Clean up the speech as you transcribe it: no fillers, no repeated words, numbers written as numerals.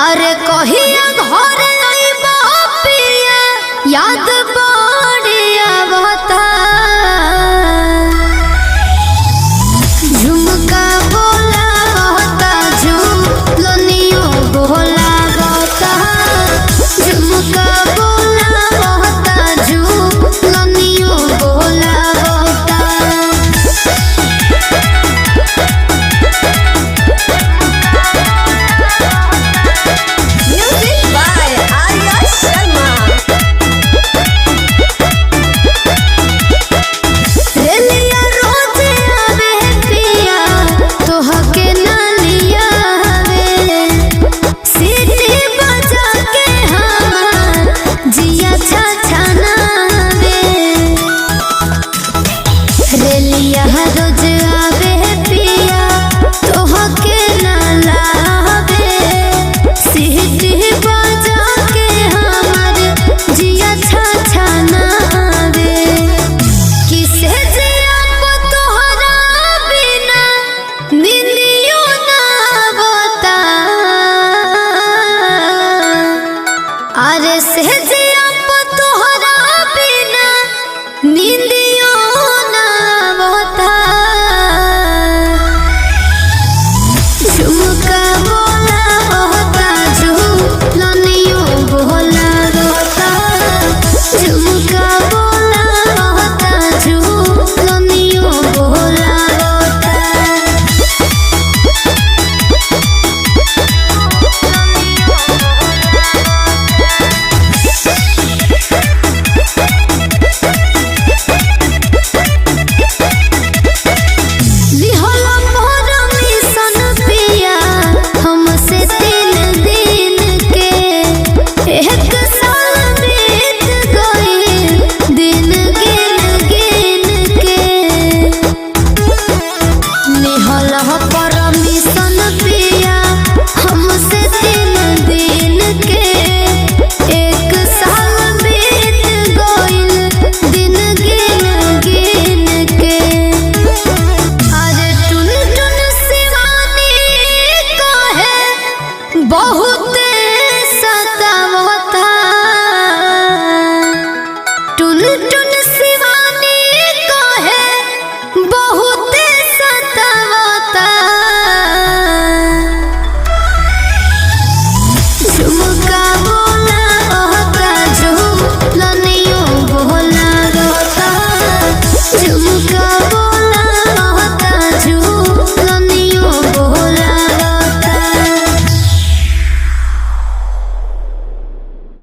अरे कहिया घर अइबा पिया याद बढ़िया बता झुमका बोला बता झुलनियो बोला बता झुमका बोला बता झुलनियो बोला बता। अरे सहजिया तोहरा बिना नींदियो ना बता झुमका बोला बता झुलनियो बोला बता झुमका बोला बता झुलनियो बोला बता। बहुत सतावता